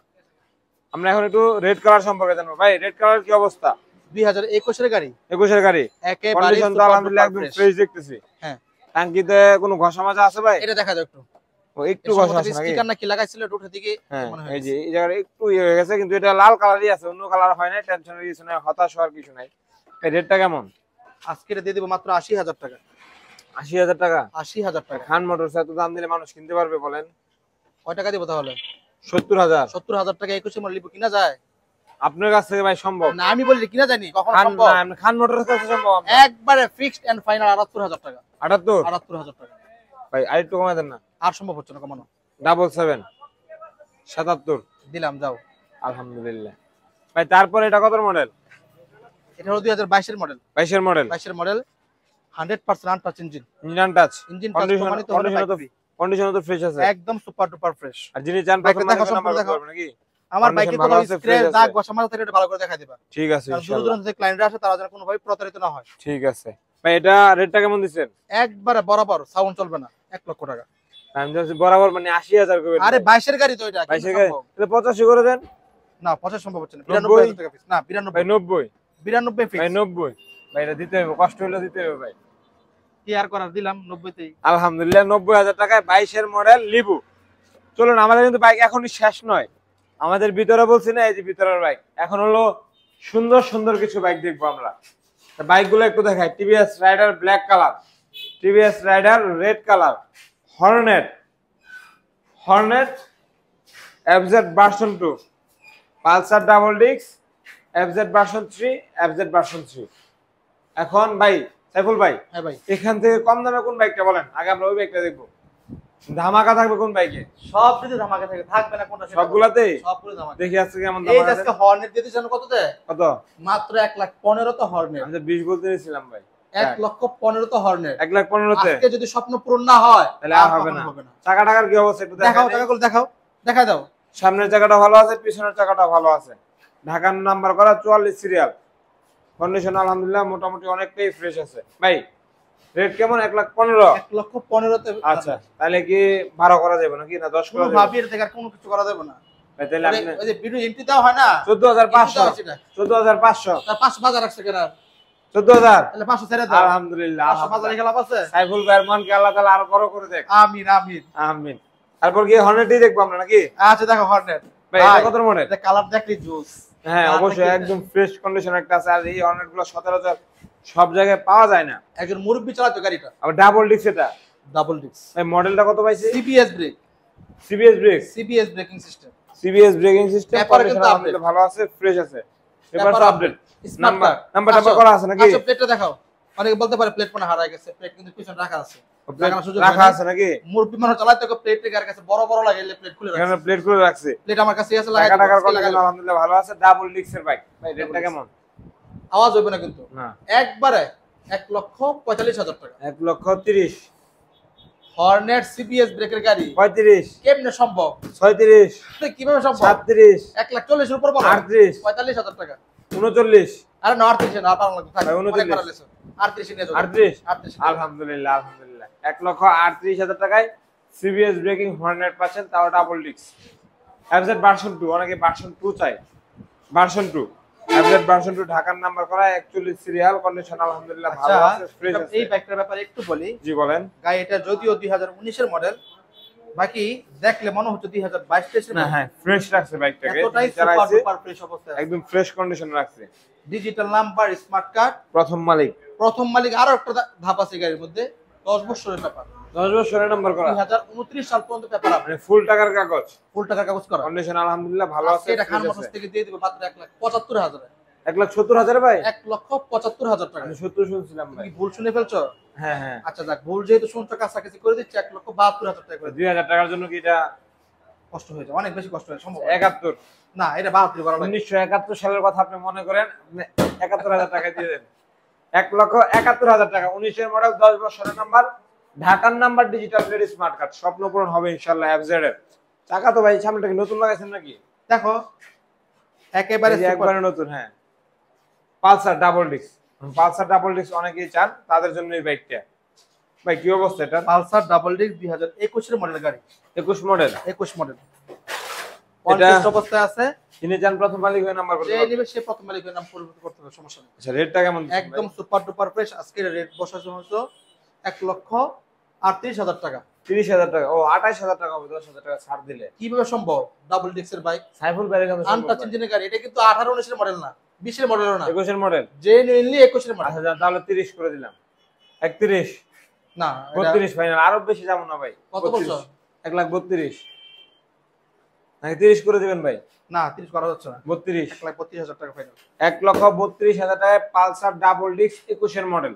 আমরা এখন একটু রেড কালার সম্পর্কে জানবো। ভাই রেড কালার কি অবস্থা?
2021 এর গাড়ি,
21 এর গাড়ি,
একেবারে
কন্ডিশন তো আলহামদুলিল্লাহ একদম ফ্রেশ দেখতেছি।
হ্যাঁ,
টাঙ্কিতে কোনো ঘষা মাজা আছে ভাই?
এটা দেখা দাও একটু,
ও একটু ঘষা আছে নাকি?
স্টিকার না কি লাগাইছিল উঠে দিকে,
হ্যাঁ,
মনে হয়
এই যে এই জায়গাটা একটু ইয়ে হয়ে গেছে, কিন্তু এটা লাল কালারই আছে, অন্য কালার হয় না। টেনশনের কিছু নাই, হতাশ হওয়ার কিছু নাই। এই রেটটা কেমন?
আজকে এটা দিয়ে দিব মাত্র 80,000 টাকা।
80,000 টাকা?
80,000 টাকা।
খান মোটরস এত দাম দিলে মানুষ কিনতে পারবে বলেন?
কয় টাকা দিব তাহলে?
70,000?
70,000 টাকা 21 মডেল লিবো কিনা যায়?
আপনার কাছ থেকে ভাই সম্ভব
না, আমি বলি কিনা জানি, কখন
খান
সম্ভব?
না, খান মোটরস কাছে সম্ভব আপনার?
একবারে ফিক্সড এন্ড ফাইনাল 78,000 টাকা।
78?
78,000 টাকা।
ভাই আরেকটু কমায় দেন না।
আর সম্ভব হচ্ছে না কমানো।
77, 77?
দিলাম, যাও।
আলহামদুলিল্লাহ। ভাই তারপরে এটা কত মডেল?
এটা হলো 2022 এর মডেল।
22 এর মডেল?
22 এর model, 100% untouch engine.
Engine touch?
Engine touch প্রমাণিত হলো বাইক,
কন্ডিশন তো ফ্রেশ আছে
একদম সুপার ডুপার ফ্রেশ।
আর যিনি চান
বাইকটা
প্রথম
দেখো,
নাম্বার
সম্পূর্ণ দেখো।
করবেন নাকি?
আমার বাইকে
Condition
কোনো
ভালো আছে,
স্ক্র্যাচ,
fresh আছে।
দাগ, বসা মাজা থাকলে এটা ভালো করে দেখাই দিবা।
ঠিক আছে
কারণ দূর
ইনশাআল্লাহ।
দূরান্ত থেকে ক্লায়েন্টরা আসে, তারা যেন কোনোভাবে প্রতারিত না হয়।
ঠিক আছে ভাই, এটা রেটটা কেমন দিচ্ছেন?
একবারে বরাবর, সাউন্ড চলবে না, 1 লক্ষ টাকা।
আমি জানি বরাবর মানে 80,000 করবেন?
আরে 22 এর গাড়ি তো এটা,
22
কিন্তু
এর গাড়ি
সম্ভব।
তাহলে 85 করে দেন।
না, 50 সম্ভব হচ্ছে না।
90?
92,000 টাকা পিস। না,
ভাই
92,
90?
92
ভাই
ফিক্স।
90? ভাই এটা দিতে হবে, কষ্ট হলে দিতে হবে ভাই।
কি আর করার, দিলাম 90 তেই।
আলহামদুলিল্লাহ 90,000 টাকায় 22 এর মডেল লিবু। চলুন, আমাদের কিন্তু বাইক এখনই শেষ নয়, আমাদের ভিতরে বলছি না, এই যে ভিতরের বাইক, এখন হলো সুন্দর সুন্দর কিছু বাইক দেখবো আমরা। বাইকগুলো একটু দেখাই। TVS Raider black colour, TVS Raider red colour, Hornet FZ version 2, Pulsar double disc FZ version 3, FZ version 3। এখন ভাই সাইফুল ভাই,
হ্যাঁ ভাই,
এখান থেকে কম দামে কোন বাইকটা বলেন, আগে আমরা ওই বাইকটা দেখবো। ধামাকা থাকবে কোন বাইকে?
সব যদি ধামাকা থাকে, থাকবে না কোনটা?
সবগুলাতেই
সবগুলো ধামাকা।
দেখি আজকে কেমন
এই
ধামাকা।
আজকে হর্নেট দিতেছেন কততে?
কত?
মাত্র 1,15,000 তো হর্নেট।
আমি তো 20 বলতে নিয়েছিলাম ভাই।
1,15,000 তো হর্নেট।
1,15,000
আজকে যদি স্বপ্ন পূরণ না হয়
তাহলে আর হবে না।
হবে না।
চাকা টাকার কি অবস্থা একটু
দেখাও,
দেখাও।
টাকাগুলো দেখাও, দেখাই দাও।
সামনের চাকাটা ভালো আছে, পিছনের চাকাটা ভালো আছে। ঢাকার নাম্বার করা 44 সিরিয়াল। কন্ডিশন আলহামদুলিল্লাহ মোটামুটি অনেকটাই ফ্রেশ আছে। ভাই রেট কেমন? 1,15,000।
1,15,000 তে
আচ্ছা, তাহলে কি 12 করা যাবে নাকি না 10 করা
কোনো
যাবে?
ভাবির থেকে আর কোনো কিছু করা যাবে না।
ভাই তাহলে আপনি
ওই যে ভিডিও এন্ট্রি দেওয়া হয় না,
14,500
14,500
14,500
তার 500 বাজার রাখছে কেন?
14,000
তাহলে 500 ছেড়ে দাও।
আলহামদুলিল্লাহ
500 বাজারে
আলহামদুলিল্লাহ।
খেলা আছে।
সাইফুল ভাইয়ের মনকে আল্লাহ তাআলা আরো বড় করে দেখ।
আমিন আমিন
আমিন। তারপর কি হর্নেটই দেখবো আমরা নাকি?
আচ্ছা দেখো হর্নেট
ভাই এটা কত মডেল?
এটা কালার দেখলি জুস।
হ্যাঁ অবশ্যই একদম ফ্রেশ কন্ডিশন একটা আছে। আর এই হর্নেট গুলো সচরাচর সব জায়গায় পাওয়া যায় না।
একজন মুরব্বি চালাতো গাড়িটা।
আবার ডাবল ডিস্ক এটা।
Double disc.
এই মডেলটা কত পাইছে?
CBS brake.
CBS brake.
CBS braking system.
CBS braking system
paper কিন্তু আপডেট
ভালো আছে, ফ্রেশ আছে। Paper update.
নাম্বার
নাম্বার করা আছে নাকি?
আচ্ছা প্লেটটা দেখাও। অনেকে বলতে পারে প্লেট মনে হারায় গেছে। প্লেট কিন্তু পিছনে রাখা আছে।
রাখা আছে নাকি?
মুরব্বি মানুষ চালাতে তো প্লেট এর কাছে বড় বড় লাগে, প্লেট খুলে রাখছে।
এখানে প্লেট খুলে রাখছে।
প্লেট আমার কাছে আছে, লাগাই
টাকার কন্ডিশন আলহামদুলিল্লাহ ভালো আছে। ডাবল ডিস্কের বাইক। ভাই রেটটা কেমন?
আওয়াজ হবে না কিন্তু।
না
একবারে 1,45,000 টাকা।
1,30,000
হর্নেট সিবিএস ব্রেকের গাড়ি
35
কেমনে সম্ভব?
36
কিভাবে সম্ভব?
37
1,40,000 এর উপর বলো।
38
45,000 টাকা।
39
আরে না 38 না, পারলাম না।
ভাই, 29
38 নিয়ে যাও।
38
38
আলহামদুলিল্লাহ আলহামদুলিল্লাহ 1,38,000 টাকায় সিবিএস ব্রেকিং হর্নেট পাচ্ছেন, তাও ডাবল ডিস্ক। এফজেড ভার্সন 2, অনেকে ভার্সন 2 চাই। ভার্সন 2 এফজেড ভার্সন 2 ঢাকার নাম্বার করা 41 সিরিয়াল। কন্ডিশন আলহামদুলিল্লাহ ভালো আছে, ফ্রেশ আছে।
এই বাইকটার ব্যাপারে একটু বলি।
জি বলেন।
গাড়ি এটা যদিও 2019 এর মডেল, বাকি দেখলে মনে হচ্ছে 2022 এর
না
মডেল।
হ্যাঁ ফ্রেশ রাখছে বাইকটাকে।
এতটাই সুপার ডুপার ফ্রেশ অবস্থায় আছে।
একদম ফ্রেশ কন্ডিশন রাখছে।
ডিজিটাল নাম্বার, স্মার্ট কার্ড,
প্রথম মালিক।
প্রথম মালিক। আরো একটা ধাপ আছে গাড়ির মধ্যে, 10 বছরের ব্যাপার।
10 বছরের নাম্বার করা।
2029 সাল পর্যন্ত পেপার আপডেট।
মানে ফুল টাকার কাগজ।
ফুল টাকার কাগজ করা।
কন্ডিশন আলহামদুলিল্লাহ ভালো আছে।
এটা খান মোটরস থেকে দিয়ে দিব মাত্র 1,75,000 এ।
1,70,000 ভাই?
1,75,000 টাকা।
আমি 70 শুনছিলাম ভাই।
তুমি ভুল শুনে ফেলছো?
হ্যাঁ হ্যাঁ।
আচ্ছা যাক, ভুল যেহেতু শুনছো কাছাকাছি করে দিচ্ছি, 1,72,000 টাকা করে দিচ্ছি।
2000 টাকার জন্য কি এটা
কষ্ট হয়ে যায়, অনেক বেশি কষ্ট হয় সম্ভব।
71?
না এটা 72 করা লাগে।
1971 সালের কথা আপনি মনে করেন, 71,000 টাকা দিয়ে দেন। 1,71,000 টাকা। 19 এর মডেল, 10 বছরের নাম্বার, ঢাকার number, digital plate, smart card. স্বপ্ন পূরণ হবে ইনশাআল্লাহ এফজেড এর। টাকা তো ভাই সামনেটা কি নতুন লাগাইছেন নাকি?
দেখো একেবারে সুপার।
একবারে নতুন। হ্যাঁ Pulsar double disk. Pulsar double disk অনেকেই চান, তাদের জন্য এই বাইকটা। ভাই কি অবস্থা এটা?
পালসার ডাবল ডিস্ক 2021 এর মডেল গাড়ি।
21 মডেল।
21 মডেল।
এটা
এটা অবস্থায় আছে।
যিনি চান প্রথম মালিক হয়ে নাম্বার করতে
যে
পারবেন।
নেবে সে প্রথম মালিকের নাম পরিবর্তন করতে হবে, সমস্যা নেই।
আচ্ছা রেটটা কেমন?
একদম সুপার ডুপার ফ্রেশ। আজকে রেট বসানো হচ্ছে 1,38,000 টাকা।
30,000 টাকা। ও 28,000 টাকা হবে 10,000 টাকা ছাড় দিলে।
কিভাবে সম্ভব? ডাবল ডিস্কের বাইক,
সাইফুল ভাইয়ের কাছে
আনটাচ ইঞ্জিনের গাড়ি। এটা কিন্তু 18-19 এর মডেল না, 20 এর মডেলও না,
21 এর মডেল।
জেনুইনলি 21 এর মডেল।
আচ্ছা তাহলে 30 করে দিলাম। 31
না
32 ফাইনাল। আরো বেশি যাবো না ভাই।
কত বলছো?
1,32,000 নাকি 30 করে দিবেন ভাই?
না 30 করা যাচ্ছে না।
32।
1,32,000 টাকা ফাইনাল।
1,32,000 টাকায় পালসার ডাবল ডিস্ক 21 এর মডেল।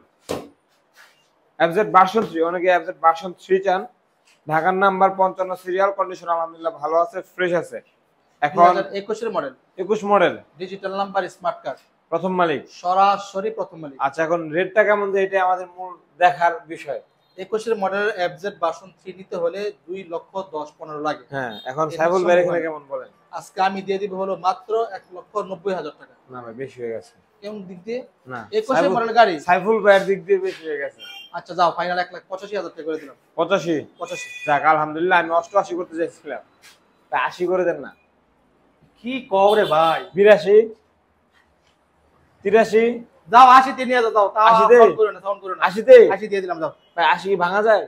এফজেড ভার্সন 3, অনেকে এফজেড ভার্সন 3 চান। ঢাকার নাম্বার, 55 সিরিয়াল। কন্ডিশন আলহামদুলিল্লাহ ভালো আছে, ফ্রেশ আছে। এখন
2021 এর model,
21 model,
digital number, smart card,
প্রথম মালিক।
সরাসরি প্রথম মালিক।
আচ্ছা এখন রেটটা কেমন দেয় এটা আমাদের মূল দেখার বিষয়।
21 এর মডেলের এফজেড ভার্সন 3 নিতে হলে 2,10,15 লাগে।
হ্যাঁ এখন সাইফুল ভাই এখানে কেমন বলেন?
আজকে আমি দিয়ে দিব হলো মাত্র 1,90,000 টাকা।
না ভাই বেশি হয়ে গেছে।
কেমন দিক দিয়ে?
না
21 এর মডেল গাড়ি।
সাইফুল ভাইয়ের দিক দিয়ে বেশি হয়ে গেছে।
আচ্ছা যাও ফাইনাল 1,85,000 টাকা করে দিলাম।
85?
85।
যাক আলহামদুলিল্লাহ, আমি 88 করতে চাইছিলাম, তা 80 করে দেন না।
কি কও রে ভাই?
82? 83?
যাও 80 তে নিয়ে যাও। তাও
80 তে?
সাউন্ড করো না, সাউন্ড করো না।
80 তে?
80 দিয়ে দিলাম যাও।
ভাই 80 কি ভাঙা যায়?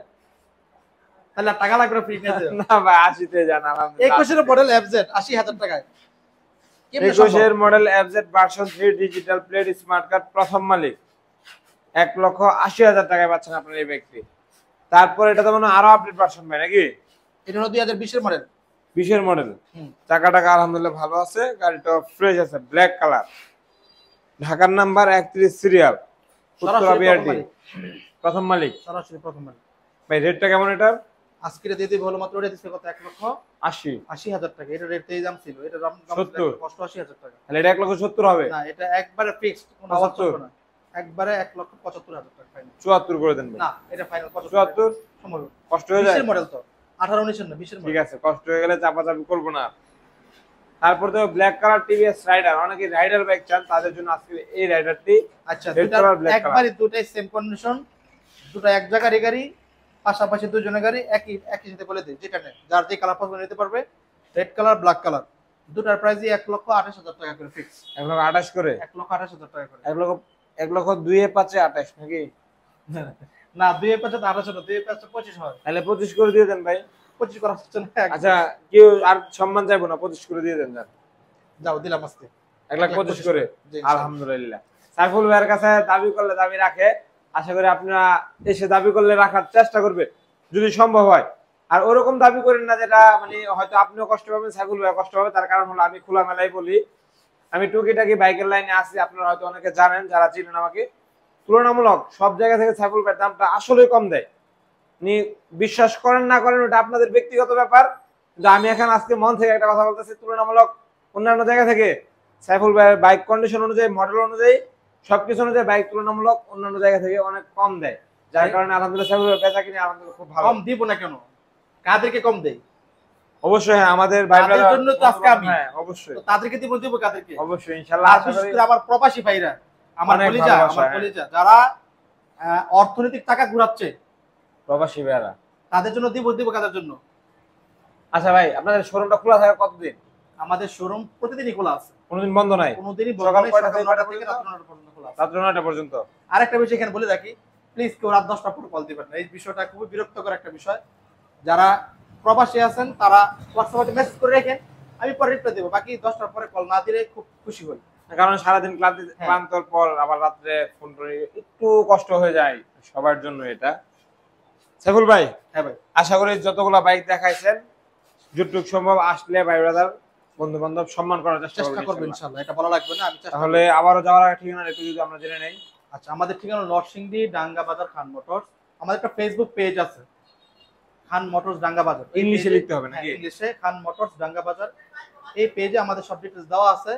তাহলে টাকা লাগবে ফ্রি নিয়ে যাও।
না ভাই 80 তে জান আলহামদুলিল্লাহ।
21 এর মডেল এফজেড 80,000 টাকায়। কেমনে
21 এর
সম্ভব?
Model FZ version 3, digital plate, smart card, প্রথম মালিক। 1,80,000 টাকায় পাচ্ছেন আপনার এই ব্যক্তি। তারপর এটা তো মনে হয় আরো আপডেট ভার্সন ভাই নাকি?
এটা হলো 2020 এর মডেল।
20 এর মডেল।
হুম।
টাকা আলহামদুলিল্লাহ ভালো আছে, গাড়িটা ফ্রেশ আছে, ব্ল্যাক কালার। ঢাকার নাম্বার, 31 সিরিয়াল, উত্তরা
সরাসরি
বিআরটি, প্রথম মালিক।
সরাসরি প্রথম মালিক।
ভাই রেটটা কেমন এটার?
আজকে দিয়ে দিব হলো মাত্র, ওটা দিচ্ছে কত?
80?
1,80,000 টাকা। এটা রেট তেই দাম ছিল। এটা দাম
70?
88,000 টাকা।
তাহলে এটা 1,70,000 হবে?
না এটা একবারে ফিক্সড, কোনো
75?
আওয়াজ করবে না। একবারে 1,75,000 টাকা ফাইনাল।
74 করে দেন ভাই।
না এটা ফাইনাল
74
সম্ভব।
কষ্ট হয়ে যায়।
20 এর মডেল তো 18 19 এর না 20 এর
ঠিক
মডেল।
আছে, কষ্ট হয়ে গেলে চাপাচাপি করব না। তারপর তো ব্ল্যাক কালার টিভিএস রাইডার, অনেকে রাইডার বাইক চান তাদের জন্য আজকে এই রাইডারটি।
আচ্ছা
red
দুটো
color, black color।
একবারে দুটাই সেম কন্ডিশন, দুটো এক জায়গার গাড়ি, পাশাপাশি দুজনের গাড়ি একই সাথে বলে দেই, যেটা নেই যার যে কালার পছন্দ নিতে পারবে। রেড কালার ব্ল্যাক কালার দুটার প্রাইসই 1,28,000 টাকা করে ফিক্স।
1,28,000 করে,
1,28,000 টাকা করে।
1,00,000 2 এ 5 এ 28 নাকি?
না 2 এর পাশে 28 না, 2 এর পাশে 25 হয়।
তাহলে 25 করে দিয়ে দেন ভাই।
25 করা হচ্ছে না।
আচ্ছা কেউ আর সম্মান চাইবো না, 25 করে দিয়ে দেন।
যাও দিলাম আজকে
1,25,000 করে।
জি, ইনশাআল্লাহ।
আলহামদুলিল্লাহ। সাইফুল ভাইয়ের কাছে দাবি করলে দাবি রাখে, আশা করি আপনারা এসে দাবি করলে রাখার চেষ্টা করবে যদি সম্ভব হয়। আর ওরকম দাবি করেন না যেটা মানে হয়তো আপনিও কষ্ট পাবেন, সাইফুল ভাই কষ্ট পাবে। তার কারণ হলো আমি খোলামেলাই বলি, আমি টুকিটাকি বাইকের লাইনে আছি, আপনারা হয়তো অনেকে জানেন যারা চিনেন আমাকে। তুলনামূলক সব জায়গা থেকে সাইফুল ভাইয়ের দামটা আসলেই কম দেয়। আপনি বিশ্বাস করেন না করেন ওটা আপনাদের ব্যক্তিগত ব্যাপার, কিন্তু আমি এখন আজকে মন থেকে একটা কথা বলতেছি, তুলনামূলক অন্যান্য জায়গা থেকে সাইফুল ভাইয়ের বাইক কন্ডিশন অনুযায়ী, মডেল অনুযায়ী, সবকিছু অনুযায়ী বাইক তুলনামূলক অন্যান্য জায়গা থেকে অনেক কম দেয়। যার কারণে আলহামদুলিল্লাহ সাইফুল ভাই বেচা কিনে আলহামদুলিল্লাহ খুব ভালো।
কম দিব না কেন, কাদেরকে কম দেই?
অবশ্যই হ্যাঁ, আমাদের ভাই
তাদের
ব্রাদার
জন্য তো আজকে আমি।
হ্যাঁ অবশ্যই
তো তাদেরকে দিব কাদেরকে?
অবশ্যই ইনশাআল্লাহ।
আর
আশা
বিশেষ
করি
করে আমার প্রবাসী ভাইরা, আমার
অনেক
কলিজা,
ভালোবাসা,
আমার
হ্যাঁ।
কলিজা যারা অর্থনৈতিক টাকা ঘুরাচ্ছে,
প্রবাসী ভাইরা।
তাদের জন্য দিব কাদের জন্য?
আচ্ছা ভাই, আপনাদের শোরুমটা খোলা থাকে কতদিন?
আমাদের শোরুম প্রতিদিনই খোলা আছে,
কোনদিন বন্ধ নাই?
কোনোদিনই বন্ধ
সকাল
নেই।
কয়টা
সকাল
থেকে
9টা
কয়টা
থেকে
পর্যন্ত?
রাত 9টা পর্যন্ত খোলা আছে।
রাত্র 9টা পর্যন্ত।
আরেকটা বিষয় এখানে বলে রাখি, প্লিজ কেউ রাত 10টার পর কল দিবেন না। এই বিষয়টা খুবই বিরক্তকর একটা বিষয়। যারা প্রবাসী আছেন তারা হোয়াটসঅ্যাপে মেসেজ করে রাখেন, আমি পরে রিপ্লাই দেবো। বাকি 10টার পরে কল না দিলে খুব খুশি হই।
কারণ সারাদিন
হ্যাঁ।
ক্লান্তর পর আবার রাত্রে ফোন করে একটু কষ্ট হয়ে যায় সবার জন্য এটা। সাইফুল ভাই,
হ্যাঁ ভাই,
আশা করি যতগুলা বাইক দেখাইছেন যতটুকু সম্ভব আসলে ভাই ব্রাদার বন্ধু বান্ধব সম্মান করার চেষ্টা
চেষ্টা করবো
করবেন
ইনশাআল্লাহ। এটা বলা লাগবে না, আমি চেষ্টা
তাহলে
করবো।
আবারও যাওয়ার আগে ঠিকানা একটু যদি আমরা জেনে নেই।
আচ্ছা, আমাদের ঠিকানা নরসিংদী ডাঙ্গা বাজার খান মোটরস। আমাদের একটা ফেসবুক পেজ আছে, খান মোটরস ডাঙ্গা বাজার। এই
ইংলিশে
পেজে-
লিখতে হবে নাকি?
হ্যাঁ, ইংলিশে খান মোটরস ডাঙ্গা বাজার। এই পেজে আমাদের সব ডিটেলস দেওয়া আছে,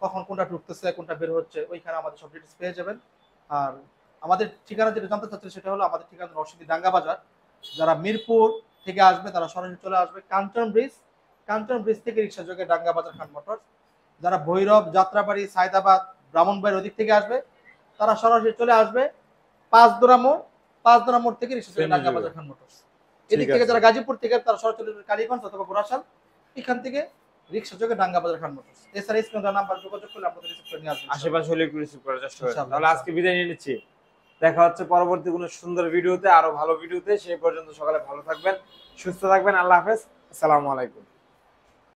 কখন কোনটা ঢুকতেছে কোনটা বের হচ্ছে, ওইখানে আমাদের সব ডিটেলস পেয়ে যাবেন। আর আমাদের ঠিকানা যেটা জানতে চাচ্ছেন সেটা হলো, আমাদের ঠিকানা নরসিংদী ডাঙ্গা বাজার। যারা মিরপুর থেকে আসবে তারা সরাসরি চলে আসবে কাঞ্চন ব্রিজ থেকে রিক্সা যোগে ডাঙ্গা বাজার খান মোটরস। যারা ভৈরব, যাত্রাবাড়ি, সায়দাবাদ, ব্রাহ্মণবাড়ির ওদিক থেকে আসবে তারা সরাসরি চলে আসবে পাঁচদোড়া মোড় থেকে রিক্সা যোগে ডাঙ্গা বাজার খান মোটরস। এদিক থেকে যারা গাজীপুর থেকে তারা সরাসরি কালীগঞ্জ অথবা বরিশাল, এখান থেকে রিক্সা যোগে ডাঙ্গা বাজার খান মোটরস। এছাড়া স্ক্রিনে নাম্বার যোগাযোগ করলে আমাদের রিসিভ করে নিয়ে আসবে।
আশেপাশে হলে একটু রিসিভ করার চেষ্টা করবেন।
ইনশাআল্লাহ,
তাহলে আজকে বিদায় নিয়ে নিচ্ছি, দেখা হচ্ছে পরবর্তী কোনো সুন্দর ভিডিওতে, আরো ভালো ভিডিওতে। সেই পর্যন্ত সকালে ভালো থাকবেন, সুস্থ থাকবেন। আল্লাহ হাফেজ, আসসালামু আলাইকুম।